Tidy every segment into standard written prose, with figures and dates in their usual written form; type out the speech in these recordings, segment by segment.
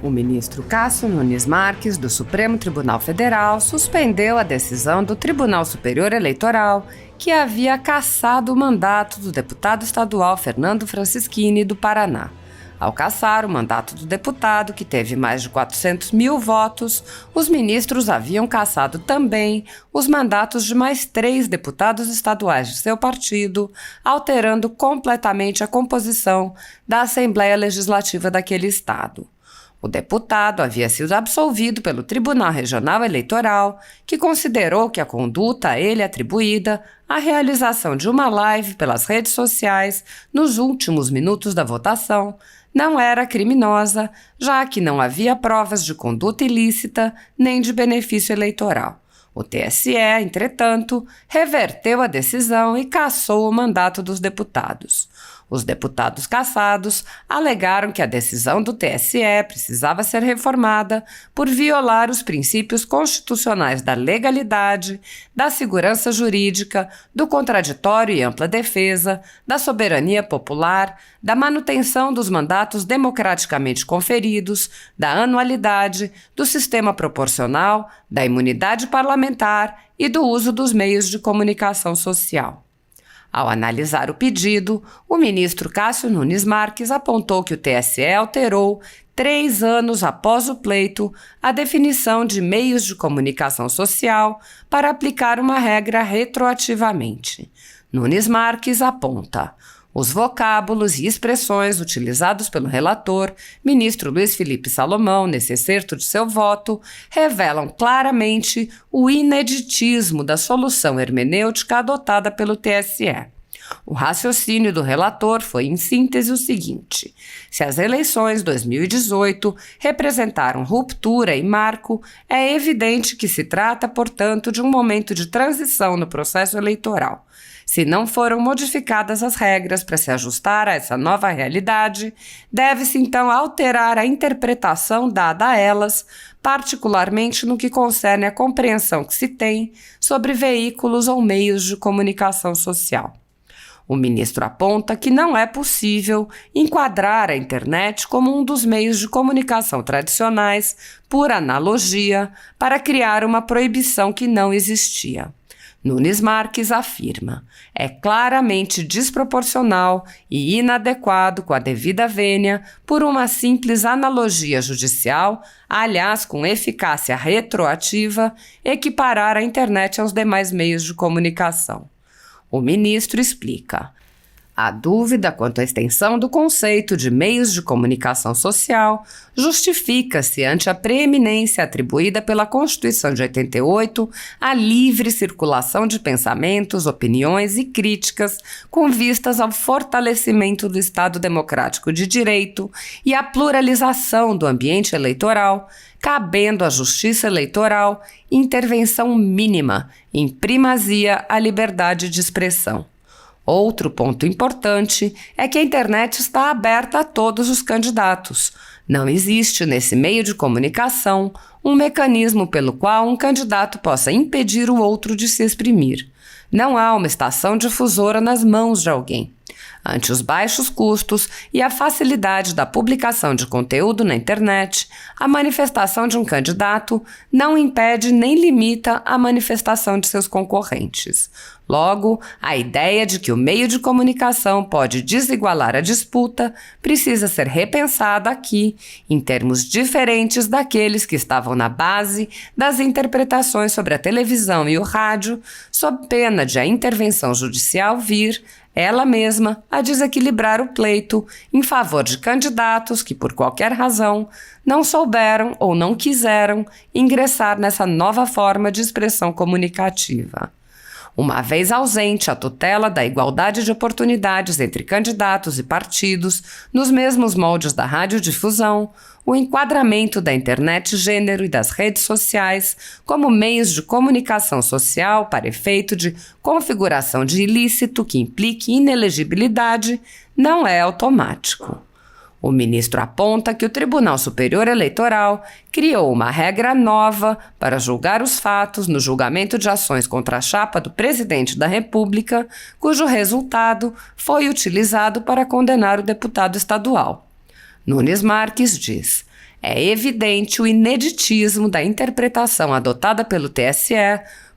O ministro Cássio Nunes Marques, do Supremo Tribunal Federal, suspendeu a decisão do Tribunal Superior Eleitoral, que havia cassado o mandato do deputado estadual Fernando Francischini, do Paraná. Ao cassar o mandato do deputado, que teve mais de 400 mil votos, os ministros haviam cassado também os mandatos de mais 3 deputados estaduais de seu partido, alterando completamente a composição da Assembleia Legislativa daquele estado. O deputado havia sido absolvido pelo Tribunal Regional Eleitoral, que considerou que a conduta a ele atribuída, a realização de uma live pelas redes sociais nos últimos minutos da votação, não era criminosa, já que não havia provas de conduta ilícita nem de benefício eleitoral. O TSE, entretanto, reverteu a decisão e cassou o mandato dos deputados. Os deputados cassados alegaram que a decisão do TSE precisava ser reformada por violar os princípios constitucionais da legalidade, da segurança jurídica, do contraditório e ampla defesa, da soberania popular, da manutenção dos mandatos democraticamente conferidos, da anualidade, do sistema proporcional, da imunidade parlamentar e do uso dos meios de comunicação social. Ao analisar o pedido, o ministro Cássio Nunes Marques apontou que o TSE alterou, 3 anos após o pleito, a definição de meios de comunicação social para aplicar uma regra retroativamente. Nunes Marques aponta: os vocábulos e expressões utilizados pelo relator, ministro Luiz Felipe Salomão, nesse excerto de seu voto, revelam claramente o ineditismo da solução hermenêutica adotada pelo TSE. O raciocínio do relator foi, em síntese, o seguinte: se as eleições 2018 representaram ruptura e marco, é evidente que se trata, portanto, de um momento de transição no processo eleitoral. Se não foram modificadas as regras para se ajustar a essa nova realidade, deve-se então alterar a interpretação dada a elas, particularmente no que concerne à compreensão que se tem sobre veículos ou meios de comunicação social. O ministro aponta que não é possível enquadrar a internet como um dos meios de comunicação tradicionais, por analogia, para criar uma proibição que não existia. Nunes Marques afirma: é claramente desproporcional e inadequado com a devida vênia, por uma simples analogia judicial, aliás com eficácia retroativa, equiparar a internet aos demais meios de comunicação. O ministro explica: a dúvida quanto à extensão do conceito de meios de comunicação social justifica-se ante a preeminência atribuída pela Constituição de 88 à livre circulação de pensamentos, opiniões e críticas com vistas ao fortalecimento do Estado democrático de direito e à pluralização do ambiente eleitoral, cabendo à Justiça Eleitoral intervenção mínima em primazia à liberdade de expressão. Outro ponto importante é que a internet está aberta a todos os candidatos. Não existe nesse meio de comunicação um mecanismo pelo qual um candidato possa impedir o outro de se exprimir. Não há uma estação difusora nas mãos de alguém. Ante os baixos custos e a facilidade da publicação de conteúdo na internet, a manifestação de um candidato não impede nem limita a manifestação de seus concorrentes. Logo, a ideia de que o meio de comunicação pode desigualar a disputa precisa ser repensada aqui, em termos diferentes daqueles que estavam na base das interpretações sobre a televisão e o rádio, sob pena de a intervenção judicial vir, ela mesma, a desequilibrar o pleito em favor de candidatos que, por qualquer razão, não souberam ou não quiseram ingressar nessa nova forma de expressão comunicativa. Uma vez ausente a tutela da igualdade de oportunidades entre candidatos e partidos nos mesmos moldes da radiodifusão, o enquadramento da internet gênero e das redes sociais como meios de comunicação social para efeito de configuração de ilícito que implique inelegibilidade não é automático. O ministro aponta que o Tribunal Superior Eleitoral criou uma regra nova para julgar os fatos no julgamento de ações contra a chapa do presidente da República, cujo resultado foi utilizado para condenar o deputado estadual. Nunes Marques diz: É evidente o ineditismo da interpretação adotada pelo TSE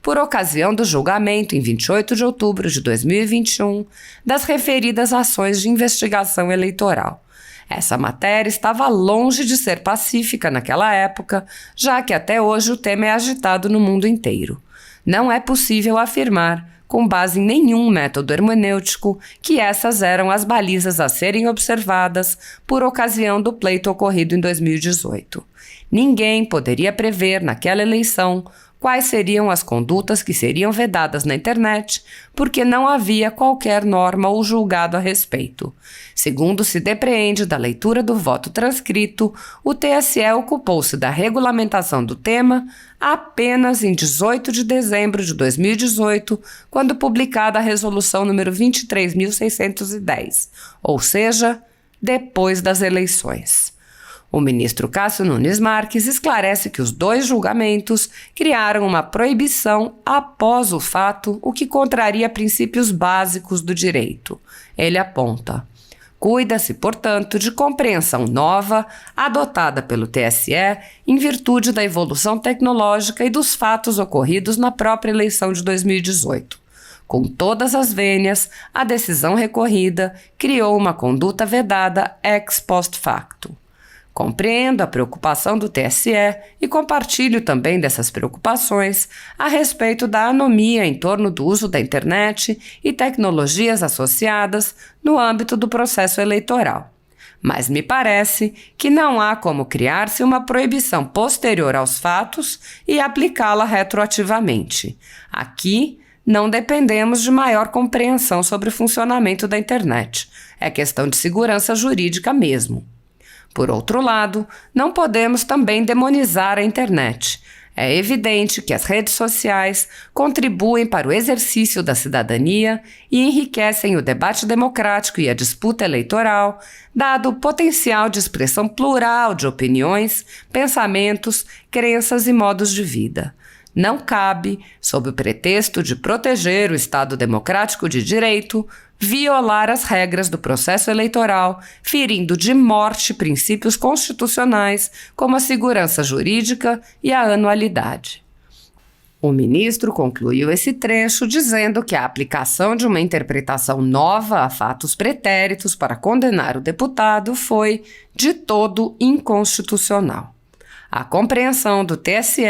por ocasião do julgamento em 28 de outubro de 2021 das referidas ações de investigação eleitoral. Essa matéria estava longe de ser pacífica naquela época, já que até hoje o tema é agitado no mundo inteiro. Não é possível afirmar, com base em nenhum método hermenêutico, que essas eram as balizas a serem observadas por ocasião do pleito ocorrido em 2018. Ninguém poderia prever, naquela eleição, quais seriam as condutas que seriam vedadas na internet, porque não havia qualquer norma ou julgado a respeito. Segundo se depreende da leitura do voto transcrito, o TSE ocupou-se da regulamentação do tema apenas em 18 de dezembro de 2018, quando publicada a resolução número 23.610, ou seja, depois das eleições. O ministro Cássio Nunes Marques esclarece que os dois julgamentos criaram uma proibição após o fato, o que contraria princípios básicos do direito. Ele aponta: cuida-se, portanto, de compreensão nova adotada pelo TSE em virtude da evolução tecnológica e dos fatos ocorridos na própria eleição de 2018. Com todas as vênias, a decisão recorrida criou uma conduta vedada ex post facto. Compreendo a preocupação do TSE e compartilho também dessas preocupações a respeito da anomia em torno do uso da internet e tecnologias associadas no âmbito do processo eleitoral. Mas me parece que não há como criar-se uma proibição posterior aos fatos e aplicá-la retroativamente. Aqui, não dependemos de maior compreensão sobre o funcionamento da internet. É questão de segurança jurídica mesmo. Por outro lado, não podemos também demonizar a internet. É evidente que as redes sociais contribuem para o exercício da cidadania e enriquecem o debate democrático e a disputa eleitoral, dado o potencial de expressão plural de opiniões, pensamentos, crenças e modos de vida. Não cabe, sob o pretexto de proteger o Estado democrático de direito, violar as regras do processo eleitoral, ferindo de morte princípios constitucionais como a segurança jurídica e a anualidade. O ministro concluiu esse trecho dizendo que a aplicação de uma interpretação nova a fatos pretéritos para condenar o deputado foi, de todo, inconstitucional. A compreensão do TSE,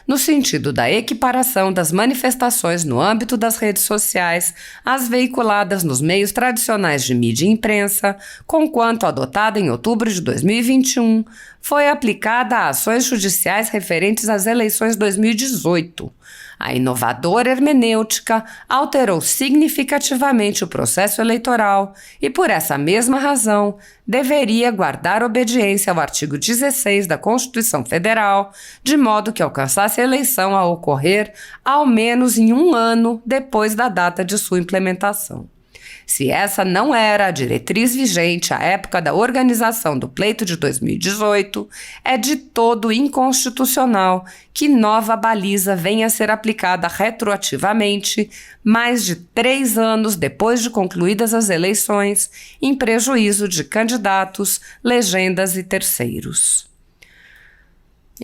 no sentido da equiparação das manifestações no âmbito das redes sociais às veiculadas nos meios tradicionais de mídia e imprensa, conquanto adotada em outubro de 2021, foi aplicada a ações judiciais referentes às eleições 2018. A inovadora hermenêutica alterou significativamente o processo eleitoral e, por essa mesma razão, deveria guardar obediência ao artigo 16 da Constituição Federal, de modo que alcançasse a eleição a ocorrer ao menos em 1 ano depois da data de sua implementação. Se essa não era a diretriz vigente à época da organização do pleito de 2018, é de todo inconstitucional que nova baliza venha a ser aplicada retroativamente, mais de 3 anos depois de concluídas as eleições, em prejuízo de candidatos, legendas e terceiros.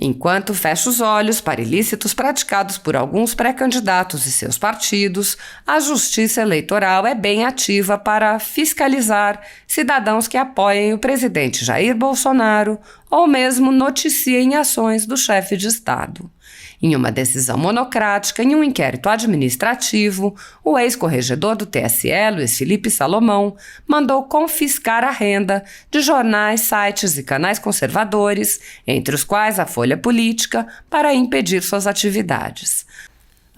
Enquanto fecha os olhos para ilícitos praticados por alguns pré-candidatos e seus partidos, a Justiça Eleitoral é bem ativa para fiscalizar cidadãos que apoiem o presidente Jair Bolsonaro ou mesmo noticiem ações do chefe de Estado. Em uma decisão monocrática em um inquérito administrativo, o ex-corregedor do TSE, Luiz Felipe Salomão, mandou confiscar a renda de jornais, sites e canais conservadores, entre os quais a Folha Política, para impedir suas atividades.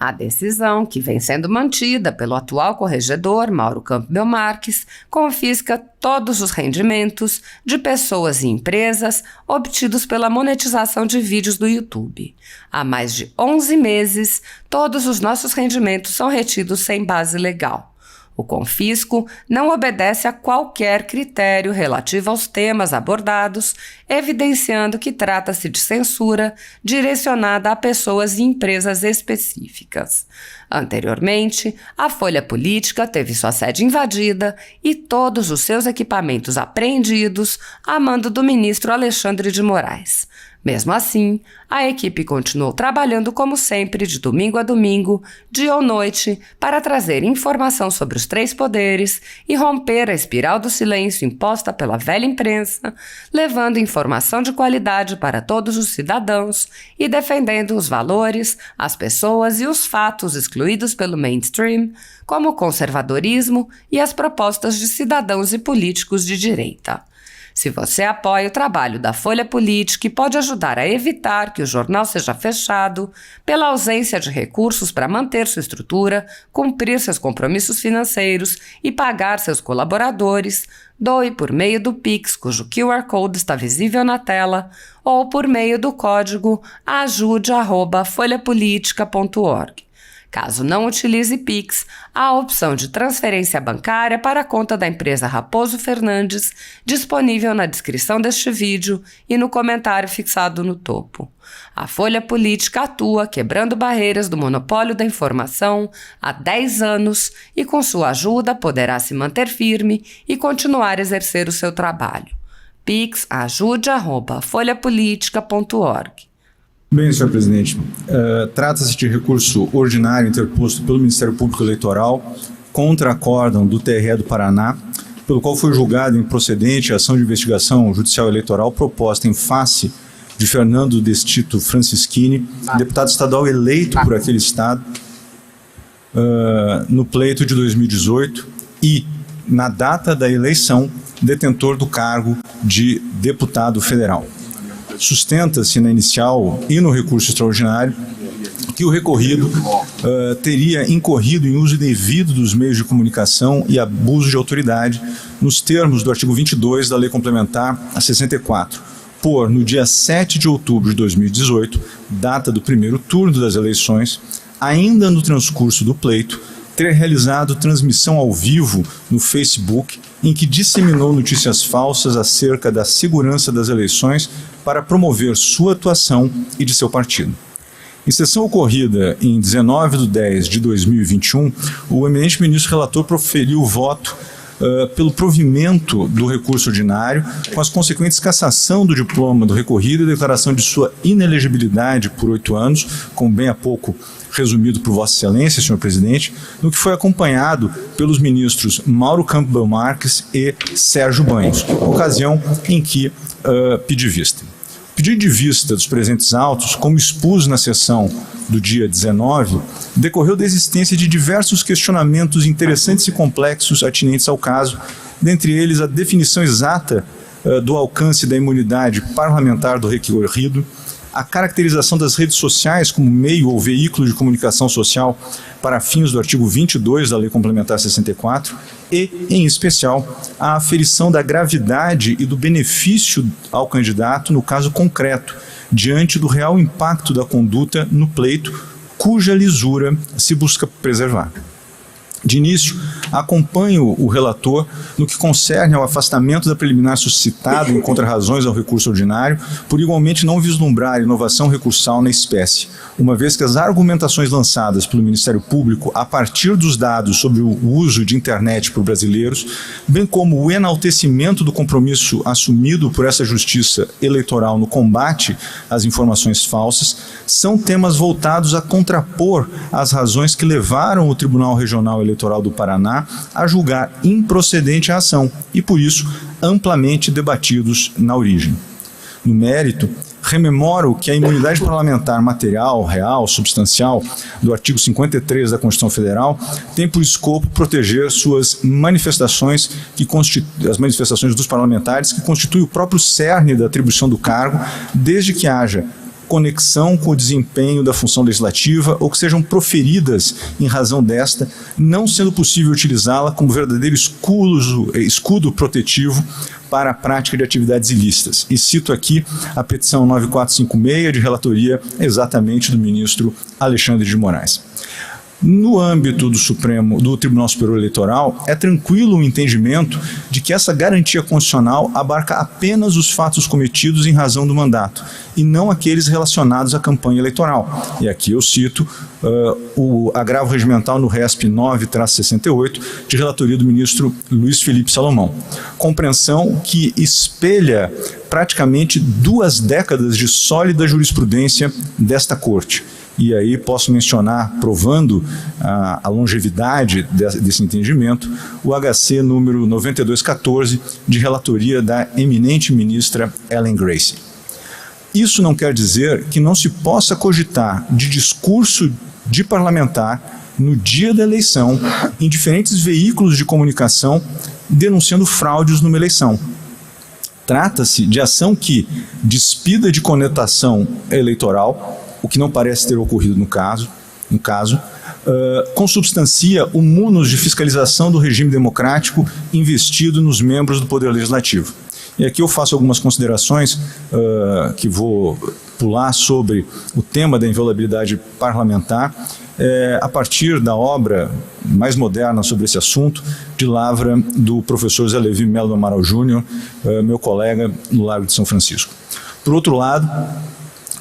A decisão, que vem sendo mantida pelo atual corregedor, Mauro Campbell Marques, confisca todos os rendimentos de pessoas e empresas obtidos pela monetização de vídeos do YouTube. Há mais de 11 meses, todos os nossos rendimentos são retidos sem base legal. O confisco não obedece a qualquer critério relativo aos temas abordados, evidenciando que trata-se de censura direcionada a pessoas e empresas específicas. Anteriormente, a Folha Política teve sua sede invadida e todos os seus equipamentos apreendidos a mando do ministro Alexandre de Moraes. Mesmo assim, a equipe continuou trabalhando como sempre, de domingo a domingo, dia ou noite, para trazer informação sobre os três poderes e romper a espiral do silêncio imposta pela velha imprensa, levando informação de qualidade para todos os cidadãos e defendendo os valores, as pessoas e os fatos excluídos pelo mainstream, como o conservadorismo e as propostas de cidadãos e políticos de direita. Se você apoia o trabalho da Folha Política e pode ajudar a evitar que o jornal seja fechado, pela ausência de recursos para manter sua estrutura, cumprir seus compromissos financeiros e pagar seus colaboradores, doe por meio do Pix, cujo QR Code está visível na tela, ou por meio do código ajude@folhapolitica.org. Caso não utilize Pix, há a opção de transferência bancária para a conta da empresa Raposo Fernandes, disponível na descrição deste vídeo e no comentário fixado no topo. A Folha Política atua quebrando barreiras do monopólio da informação há 10 anos e, com sua ajuda, poderá se manter firme e continuar a exercer o seu trabalho. Pix ajude@folhapolitica.org. Bem, senhor presidente, trata-se de recurso ordinário interposto pelo Ministério Público Eleitoral contra acórdão do TRE do Paraná, pelo qual foi julgado improcedente a ação de investigação judicial eleitoral proposta em face de Fernando Destito Francischini, deputado estadual eleito por aquele estado no pleito de 2018 e, na data da eleição, detentor do cargo de deputado federal. Sustenta-se na inicial e no recurso extraordinário que o recorrido teria incorrido em uso indevido dos meios de comunicação e abuso de autoridade nos termos do artigo 22 da Lei Complementar a 64, por, no dia 7 de outubro de 2018, data do primeiro turno das eleições, ainda no transcurso do pleito, ter realizado transmissão ao vivo no Facebook em que disseminou notícias falsas acerca da segurança das eleições para promover sua atuação e de seu partido. Em sessão ocorrida em 19/10/2021, o eminente ministro relator proferiu o voto pelo provimento do recurso ordinário, com as consequentes cassação do diploma do recorrido e declaração de sua inelegibilidade por 8 anos, como bem há pouco resumido por Vossa Excelência, senhor presidente, no que foi acompanhado pelos ministros Mauro Campbell Marques e Sérgio Banhos, ocasião em que pedi vista. O pedido de vista dos presentes autos, como expus na sessão do dia 19, decorreu da existência de diversos questionamentos interessantes e complexos atinentes ao caso, dentre eles a definição exata do alcance da imunidade parlamentar do recorrido, a caracterização das redes sociais como meio ou veículo de comunicação social para fins do artigo 22 da Lei Complementar 64 e, em especial, a aferição da gravidade e do benefício ao candidato no caso concreto, diante do real impacto da conduta no pleito, cuja lisura se busca preservar. De início, acompanho o relator no que concerne ao afastamento da preliminar suscitado em contrarrazões ao recurso ordinário, por igualmente não vislumbrar inovação recursal na espécie, uma vez que as argumentações lançadas pelo Ministério Público a partir dos dados sobre o uso de internet por brasileiros, bem como o enaltecimento do compromisso assumido por essa Justiça Eleitoral no combate às informações falsas, são temas voltados a contrapor as razões que levaram o Tribunal Regional Eleitoral do Paraná a julgar improcedente a ação e, por isso, amplamente debatidos na origem. No mérito, rememoro que a imunidade parlamentar material, real, substancial do artigo 53 da Constituição Federal tem por escopo proteger suas manifestações, as manifestações dos parlamentares, que constituem o próprio cerne da atribuição do cargo, desde que haja conexão com o desempenho da função legislativa ou que sejam proferidas em razão desta, não sendo possível utilizá-la como verdadeiro escudo protetivo para a prática de atividades ilícitas. E cito aqui a petição 9456 de relatoria exatamente do ministro Alexandre de Moraes. No âmbito do Tribunal Superior Eleitoral, é tranquilo o entendimento de que essa garantia constitucional abarca apenas os fatos cometidos em razão do mandato, e não aqueles relacionados à campanha eleitoral. E aqui eu cito o agravo regimental no RESP 9-68, de relatoria do ministro Luiz Felipe Salomão. Compreensão que espelha praticamente 2 décadas de sólida jurisprudência desta Corte. E aí posso mencionar, provando a longevidade desse entendimento, o HC número 9214, de relatoria da eminente ministra Ellen Grace. Isso não quer dizer que não se possa cogitar de discurso de parlamentar no dia da eleição, em diferentes veículos de comunicação, denunciando fraudes numa eleição. Trata-se de ação que, despida de conotação eleitoral, o que não parece ter ocorrido no caso, consubstancia o munus de fiscalização do regime democrático investido nos membros do Poder Legislativo. E aqui eu faço algumas considerações que vou pular sobre o tema da inviolabilidade parlamentar, a partir da obra mais moderna sobre esse assunto, de lavra do professor Zé Levi Melo Amaral Júnior, meu colega no Largo de São Francisco. Por outro lado,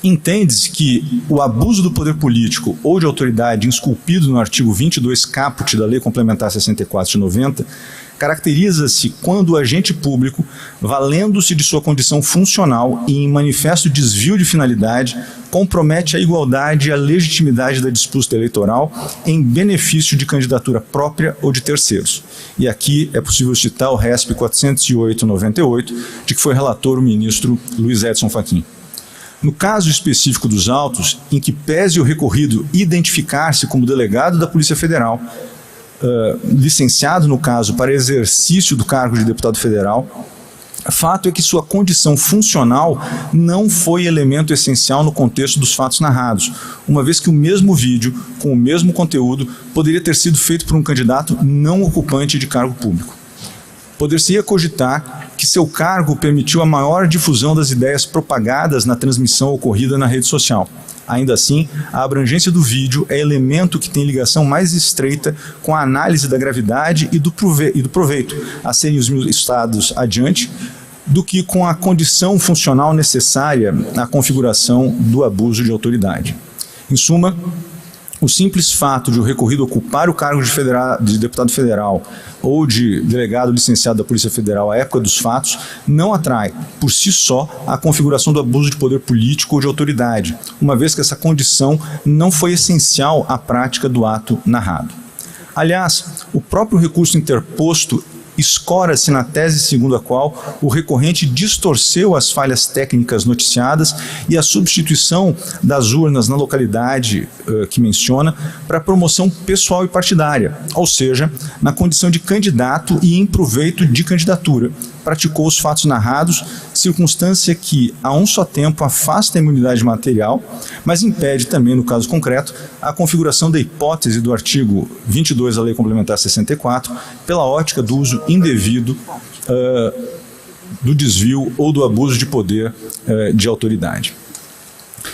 entende-se que o abuso do poder político ou de autoridade esculpido no artigo 22 caput da Lei Complementar 64 de 90 caracteriza-se quando o agente público, valendo-se de sua condição funcional e em manifesto desvio de finalidade, compromete a igualdade e a legitimidade da disputa eleitoral em benefício de candidatura própria ou de terceiros. E aqui é possível citar o RESP 408/98, de que foi relator o ministro Luiz Edson Fachin. No caso específico dos autos, em que pese o recorrido identificar-se como delegado da Polícia Federal, licenciado no caso para exercício do cargo de deputado federal, fato é que sua condição funcional não foi elemento essencial no contexto dos fatos narrados, uma vez que o mesmo vídeo, com o mesmo conteúdo, poderia ter sido feito por um candidato não ocupante de cargo público. Poder-se-ia cogitar que seu cargo permitiu a maior difusão das ideias propagadas na transmissão ocorrida na rede social. Ainda assim, a abrangência do vídeo é elemento que tem ligação mais estreita com a análise da gravidade e do proveito a serem os estados adiante, do que com a condição funcional necessária à configuração do abuso de autoridade. Em suma, o simples fato de o recorrido ocupar o cargo de deputado federal ou de delegado licenciado da Polícia Federal à época dos fatos não atrai, por si só, a configuração do abuso de poder político ou de autoridade, uma vez que essa condição não foi essencial à prática do ato narrado. Aliás, o próprio recurso interposto escora-se na tese segundo a qual o recorrente distorceu as falhas técnicas noticiadas e a substituição das urnas na localidade que menciona para promoção pessoal e partidária, ou seja, na condição de candidato e em proveito de candidatura. Praticou os fatos narrados, circunstância que, a um só tempo, afasta a imunidade material, mas impede também, no caso concreto, a configuração da hipótese do artigo 22 da Lei Complementar 64 pela ótica do uso indevido do desvio ou do abuso de poder de autoridade.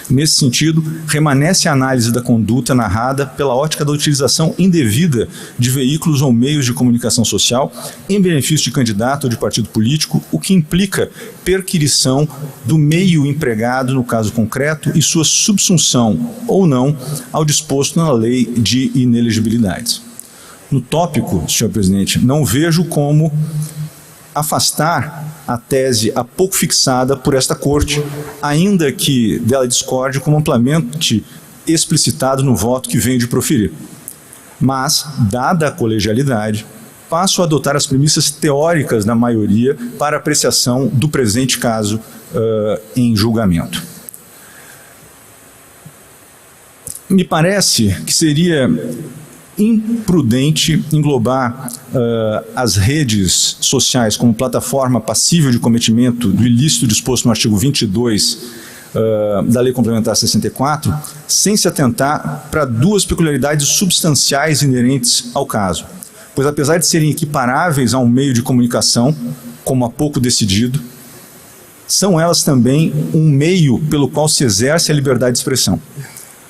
Nesse sentido, remanesce a análise da conduta narrada pela ótica da utilização indevida de veículos ou meios de comunicação social em benefício de candidato ou de partido político, o que implica perquirição do meio empregado no caso concreto e sua subsunção, ou não, ao disposto na lei de inelegibilidades. No tópico, senhor presidente, não vejo como afastar a tese há pouco fixada por esta Corte, ainda que dela discorde como amplamente explicitado no voto que venho de proferir. Mas, dada a colegialidade, passo a adotar as premissas teóricas da maioria para apreciação do presente caso em julgamento. Me parece que seria imprudente englobar as redes sociais como plataforma passível de cometimento do ilícito disposto no artigo 22 da Lei Complementar 64, sem se atentar para duas peculiaridades substanciais inerentes ao caso. Pois apesar de serem equiparáveis a um meio de comunicação, como há pouco decidido, são elas também um meio pelo qual se exerce a liberdade de expressão.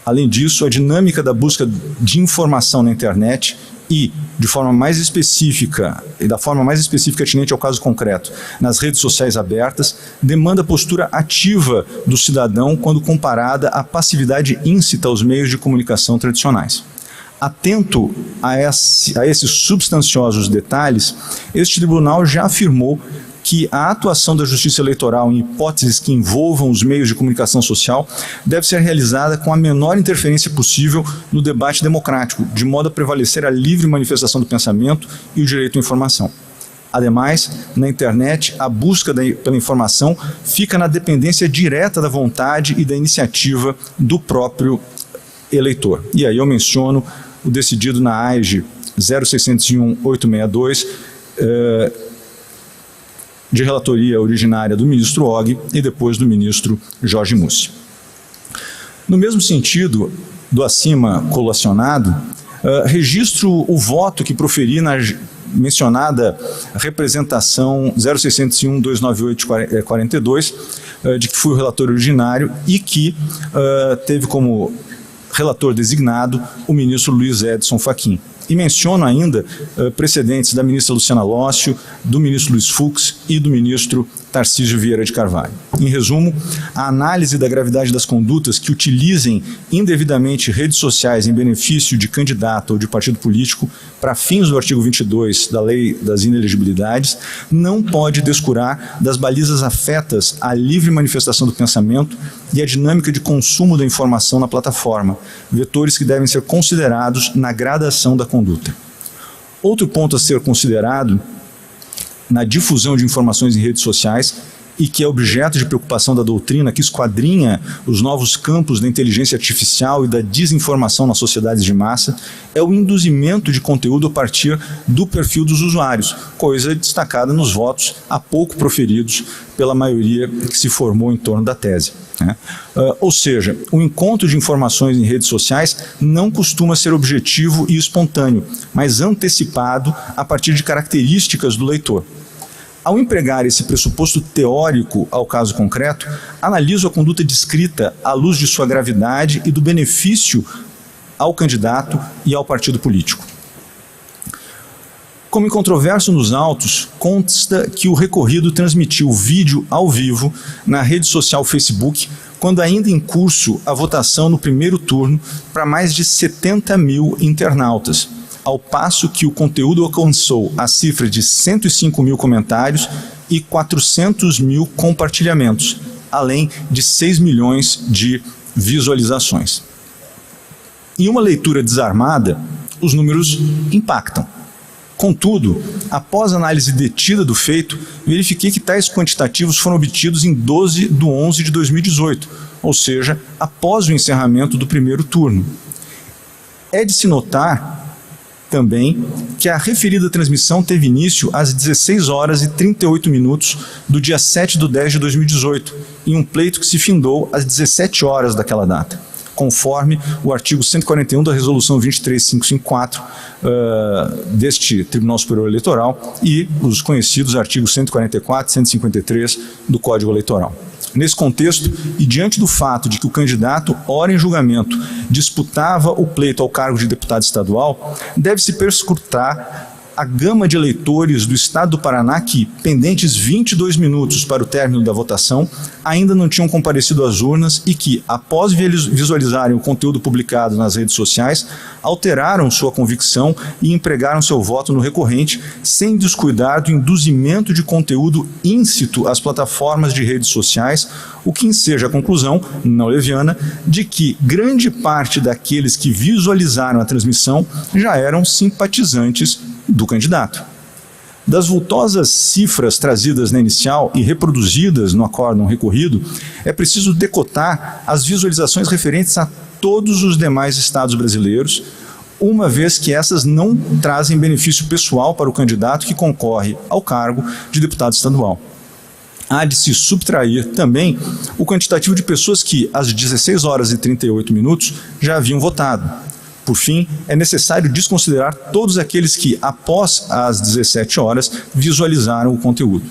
Além disso, a dinâmica da busca de informação na internet e, de forma mais específica, e da forma mais específica atinente ao caso concreto, nas redes sociais abertas, demanda postura ativa do cidadão quando comparada à passividade íncita aos meios de comunicação tradicionais. Atento a esses substanciosos detalhes, este tribunal já afirmou que a atuação da Justiça Eleitoral em hipóteses que envolvam os meios de comunicação social deve ser realizada com a menor interferência possível no debate democrático, de modo a prevalecer a livre manifestação do pensamento e o direito à informação. Ademais, na internet, a busca pela informação fica na dependência direta da vontade e da iniciativa do próprio eleitor. E aí eu menciono o decidido na AIGE 0601-862, de relatoria originária do ministro Og e depois do ministro Jorge Mussi. No mesmo sentido do acima colacionado, registro o voto que proferi na mencionada representação 0601-298-42, de que fui o relator originário e que teve como relator designado o ministro Luiz Edson Fachin. E menciono ainda precedentes da ministra Luciana Lócio, do ministro Luiz Fux e do ministro Tarcísio Vieira de Carvalho. Em resumo, a análise da gravidade das condutas que utilizem indevidamente redes sociais em benefício de candidato ou de partido político para fins do artigo 22 da Lei das Inelegibilidades não pode descurar das balizas afetas à livre manifestação do pensamento e à dinâmica de consumo da informação na plataforma, vetores que devem ser considerados na gradação da conduta. Outro ponto a ser considerado na difusão de informações em redes sociais e que é objeto de preocupação da doutrina que esquadrinha os novos campos da inteligência artificial e da desinformação nas sociedades de massa, é o induzimento de conteúdo a partir do perfil dos usuários, coisa destacada nos votos há pouco proferidos pela maioria que se formou em torno da tese. Ou seja, o encontro de informações em redes sociais não costuma ser objetivo e espontâneo, mas antecipado a partir de características do leitor. Ao empregar esse pressuposto teórico ao caso concreto, analiso a conduta descrita à luz de sua gravidade e do benefício ao candidato e ao partido político. Como incontroverso nos autos, consta que o recorrido transmitiu vídeo ao vivo na rede social Facebook, quando ainda em curso a votação no primeiro turno para mais de 70 mil internautas, ao passo que o conteúdo alcançou a cifra de 105 mil comentários e 400 mil compartilhamentos, além de 6 milhões de visualizações. Em uma leitura desarmada, os números impactam. Contudo, após análise detida do feito, verifiquei que tais quantitativos foram obtidos em 12 de 11 de 2018, ou seja, após o encerramento do primeiro turno. É de se notar também que a referida transmissão teve início às 16 horas e 38 minutos do dia 7 de 10 de 2018, em um pleito que se findou às 17 horas daquela data, conforme o artigo 141 da Resolução 23554 deste Tribunal Superior Eleitoral e os conhecidos artigos 144 e 153 do Código Eleitoral. Nesse contexto, e diante do fato de que o candidato, ora em julgamento, disputava o pleito ao cargo de deputado estadual, deve-se perscrutar a gama de eleitores do estado do Paraná que, pendentes 22 minutos para o término da votação, ainda não tinham comparecido às urnas e que, após visualizarem o conteúdo publicado nas redes sociais, alteraram sua convicção e empregaram seu voto no recorrente, sem descuidar do induzimento de conteúdo íncito às plataformas de redes sociais, o que enseja a conclusão, não leviana, de que grande parte daqueles que visualizaram a transmissão já eram simpatizantes do candidato. Das vultosas cifras trazidas na inicial e reproduzidas no acórdão recorrido, é preciso decotar as visualizações referentes a todos os demais estados brasileiros, uma vez que essas não trazem benefício pessoal para o candidato que concorre ao cargo de deputado estadual. Há de se subtrair também o quantitativo de pessoas que, às 16 horas e 38 minutos, já haviam votado. Por fim, é necessário desconsiderar todos aqueles que, após as 17 horas, visualizaram o conteúdo.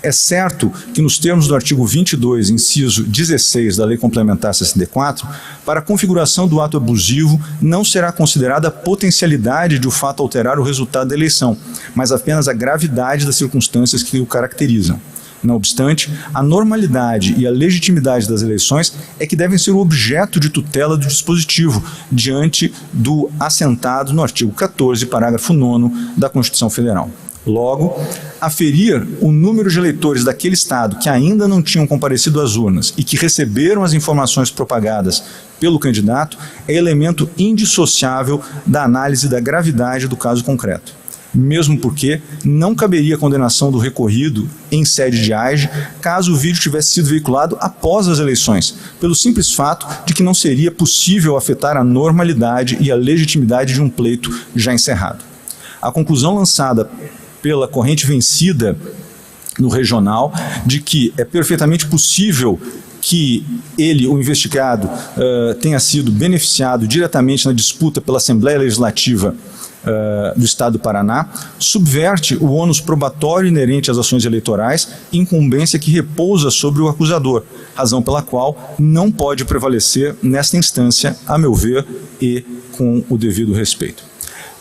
É certo que, nos termos do artigo 22, inciso 16 da Lei Complementar 64, para a configuração do ato abusivo não será considerada a potencialidade de o fato alterar o resultado da eleição, mas apenas a gravidade das circunstâncias que o caracterizam. Não obstante, a normalidade e a legitimidade das eleições é que devem ser o objeto de tutela do dispositivo, diante do assentado no artigo 14, parágrafo 9º da Constituição Federal. Logo, aferir o número de eleitores daquele estado que ainda não tinham comparecido às urnas e que receberam as informações propagadas pelo candidato é elemento indissociável da análise da gravidade do caso concreto. Mesmo porque não caberia a condenação do recorrido em sede de AIGE caso o vídeo tivesse sido veiculado após as eleições, pelo simples fato de que não seria possível afetar a normalidade e a legitimidade de um pleito já encerrado. A conclusão lançada pela corrente vencida no regional de que é perfeitamente possível que ele, o investigado, tenha sido beneficiado diretamente na disputa pela Assembleia Legislativa do Estado do Paraná, subverte o ônus probatório inerente às ações eleitorais, incumbência que repousa sobre o acusador, razão pela qual não pode prevalecer nesta instância, a meu ver, e com o devido respeito.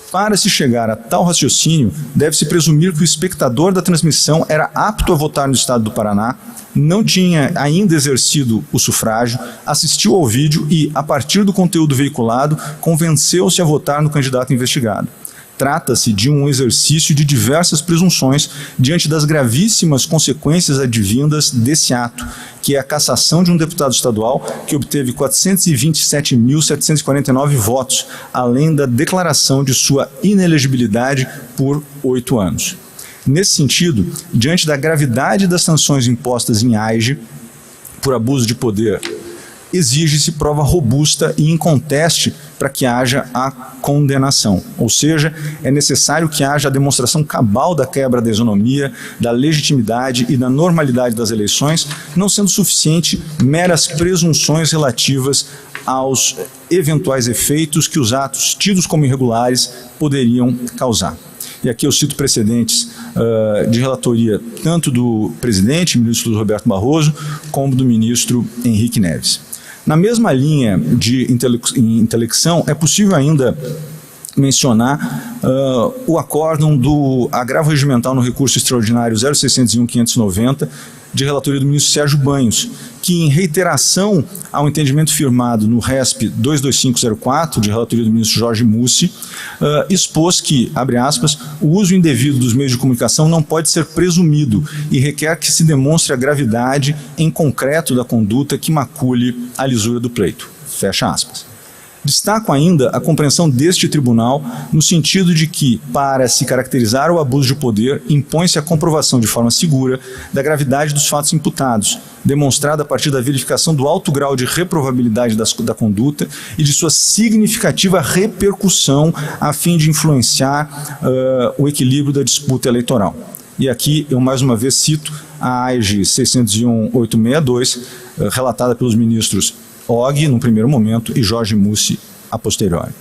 Para se chegar a tal raciocínio, deve-se presumir que o espectador da transmissão era apto a votar no Estado do Paraná, não tinha ainda exercido o sufrágio, assistiu ao vídeo e, a partir do conteúdo veiculado, convenceu-se a votar no candidato investigado. Trata-se de um exercício de diversas presunções diante das gravíssimas consequências advindas desse ato, que é a cassação de um deputado estadual que obteve 427.749 votos, além da declaração de sua inelegibilidade por 8 anos. Nesse sentido, diante da gravidade das sanções impostas em AIGE por abuso de poder, exige-se prova robusta e inconteste para que haja a condenação. Ou seja, é necessário que haja a demonstração cabal da quebra da isonomia, da legitimidade e da normalidade das eleições, não sendo suficiente meras presunções relativas aos eventuais efeitos que os atos tidos como irregulares poderiam causar. E aqui eu cito precedentes de relatoria tanto do presidente, ministro Luiz Roberto Barroso, como do ministro Henrique Neves. Na mesma linha de intelecção, é possível ainda mencionar o acórdão do agravo regimental no recurso extraordinário 0601-590, de relatoria do ministro Sérgio Banhos, que, em reiteração ao entendimento firmado no RESP 22504, de relatoria do ministro Jorge Mussi, expôs que, abre aspas, o uso indevido dos meios de comunicação não pode ser presumido e requer que se demonstre a gravidade em concreto da conduta que macule a lisura do pleito. Fecha aspas. Destaco ainda a compreensão deste tribunal no sentido de que, para se caracterizar o abuso de poder, impõe-se a comprovação de forma segura da gravidade dos fatos imputados, demonstrada a partir da verificação do alto grau de reprovabilidade da conduta e de sua significativa repercussão a fim de influenciar o equilíbrio da disputa eleitoral. E aqui eu mais uma vez cito a AIGE 601-862, relatada pelos ministros Og, no primeiro momento, e Jorge Mussi, a posteriori.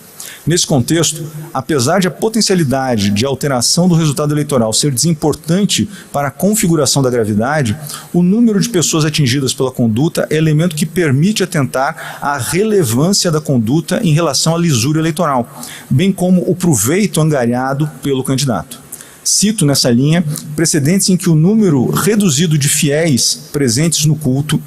Nesse contexto, apesar de a potencialidade de alteração do resultado eleitoral ser desimportante para a configuração da gravidade, o número de pessoas atingidas pela conduta é elemento que permite atentar à relevância da conduta em relação à lisura eleitoral, bem como o proveito angariado pelo candidato. Cito nessa linha precedentes em que o número reduzido de fiéis presentes no culto,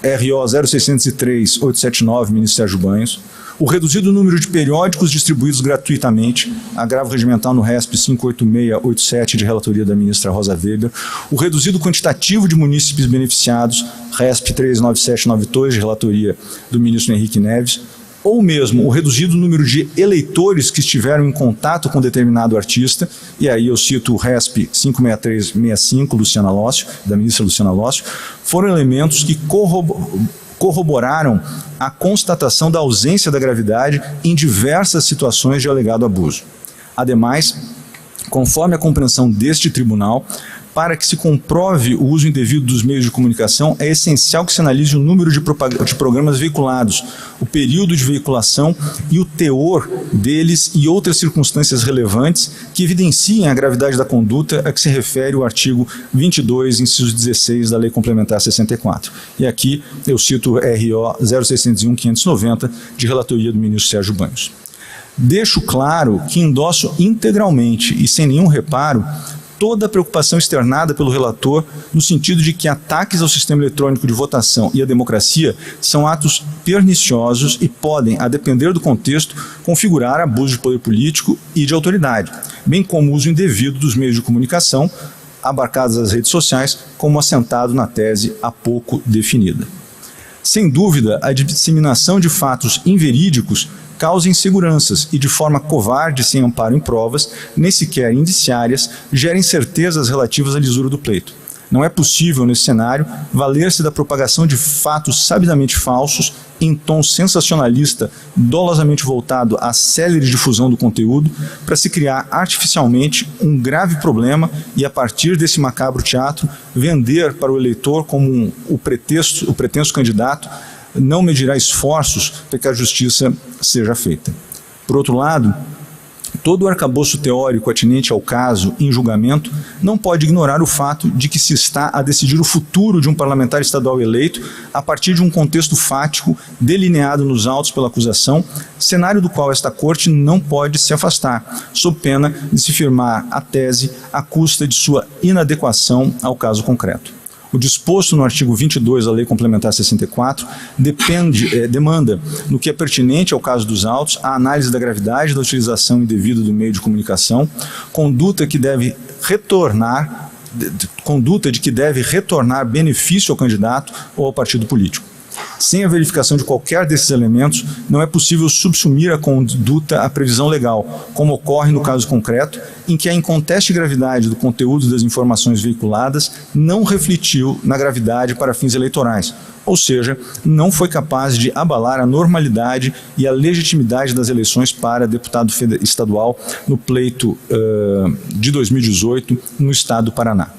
RO 0603-879, ministro Sérgio Banhos, o reduzido número de periódicos distribuídos gratuitamente, agravo regimental no RESP 58687, de relatoria da ministra Rosa Weber, o reduzido quantitativo de munícipes beneficiados, RESP 39792, de relatoria do ministro Henrique Neves, ou mesmo o reduzido número de eleitores que estiveram em contato com determinado artista, e aí eu cito o RESP 56365, Luciana Lócio, da ministra Luciana Lócio, foram elementos que corroboraram a constatação da ausência da gravidade em diversas situações de alegado abuso. Ademais, conforme a compreensão deste tribunal, para que se comprove o uso indevido dos meios de comunicação, é essencial que se analise o número de programas veiculados, o período de veiculação e o teor deles e outras circunstâncias relevantes que evidenciem a gravidade da conduta a que se refere o artigo 22, inciso 16 da Lei Complementar 64. E aqui eu cito o RO 0601-590, de relatoria do ministro Sérgio Banhos. Deixo claro que endosso integralmente e sem nenhum reparo toda a preocupação externada pelo relator no sentido de que ataques ao sistema eletrônico de votação e à democracia são atos perniciosos e podem, a depender do contexto, configurar abuso de poder político e de autoridade, bem como o uso indevido dos meios de comunicação, abarcados as redes sociais, como assentado na tese há pouco definida. Sem dúvida, a disseminação de fatos inverídicos causa inseguranças e, de forma covarde, sem amparo em provas, nem sequer indiciárias, gera incertezas relativas à lisura do pleito. Não é possível, nesse cenário, valer-se da propagação de fatos sabidamente falsos, em tom sensacionalista, dolosamente voltado à célere difusão do conteúdo, para se criar artificialmente um grave problema e, a partir desse macabro teatro, vender para o eleitor como o pretenso candidato não medirá esforços para que a justiça seja feita. Por outro lado, todo o arcabouço teórico atinente ao caso em julgamento não pode ignorar o fato de que se está a decidir o futuro de um parlamentar estadual eleito a partir de um contexto fático delineado nos autos pela acusação, cenário do qual esta Corte não pode se afastar, sob pena de se firmar a tese à custa de sua inadequação ao caso concreto. O disposto no artigo 22 da Lei Complementar 64 demanda, no que é pertinente ao caso dos autos, a análise da gravidade da utilização indevida do meio de comunicação, conduta de que deve retornar benefício ao candidato ou ao partido político. Sem a verificação de qualquer desses elementos, não é possível subsumir a conduta à previsão legal, como ocorre no caso concreto, em que a inconteste gravidade do conteúdo das informações veiculadas não refletiu na gravidade para fins eleitorais, ou seja, não foi capaz de abalar a normalidade e a legitimidade das eleições para deputado estadual no pleito de 2018 no estado do Paraná.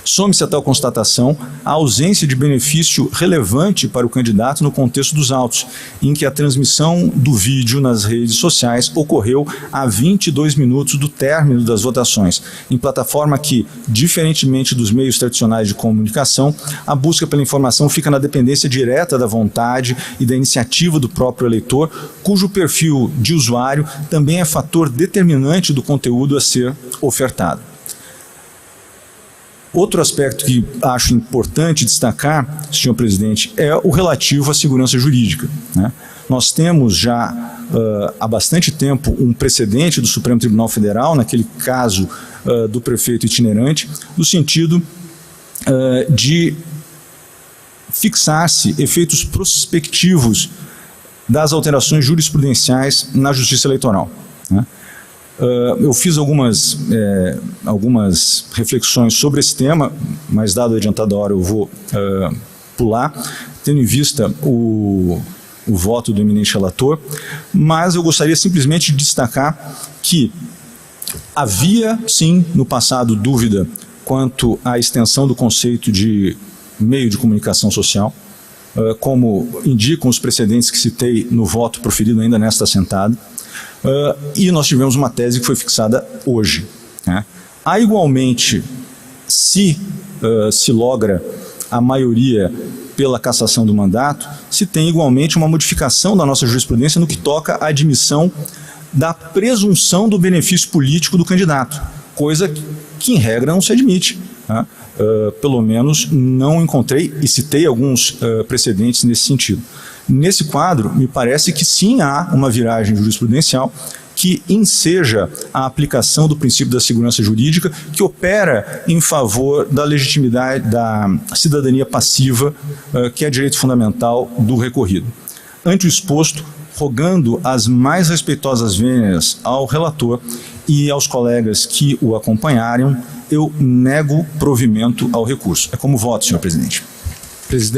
Some-se a tal constatação a ausência de benefício relevante para o candidato no contexto dos autos, em que a transmissão do vídeo nas redes sociais ocorreu a 22 minutos do término das votações, em plataforma que, diferentemente dos meios tradicionais de comunicação, a busca pela informação fica na dependência direta da vontade e da iniciativa do próprio eleitor, cujo perfil de usuário também é fator determinante do conteúdo a ser ofertado. Outro aspecto que acho importante destacar, senhor presidente, é o relativo à segurança jurídica, né? Nós temos já há bastante tempo um precedente do Supremo Tribunal Federal, naquele caso do prefeito itinerante, no sentido de fixar-se efeitos prospectivos das alterações jurisprudenciais na Justiça Eleitoral, né? Eu fiz algumas reflexões sobre esse tema, mas dado o adiantado da hora eu vou pular, tendo em vista o voto do eminente relator, mas eu gostaria simplesmente de destacar que havia, sim, no passado, dúvida quanto à extensão do conceito de meio de comunicação social, como indicam os precedentes que citei no voto proferido ainda nesta assentada. E nós tivemos uma tese que foi fixada hoje, né? Há igualmente, se logra a maioria pela cassação do mandato, se tem igualmente uma modificação da nossa jurisprudência no que toca à admissão da presunção do benefício político do candidato, coisa que em regra não se admite, né? Pelo menos não encontrei e citei alguns precedentes nesse sentido. Nesse quadro, me parece que sim há uma viragem jurisprudencial que enseja a aplicação do princípio da segurança jurídica, que opera em favor da legitimidade da cidadania passiva, que é direito fundamental do recorrido. Ante o exposto, rogando as mais respeitosas vênias ao relator e aos colegas que o acompanharam, eu nego provimento ao recurso. É como voto, senhor presidente. Presidente.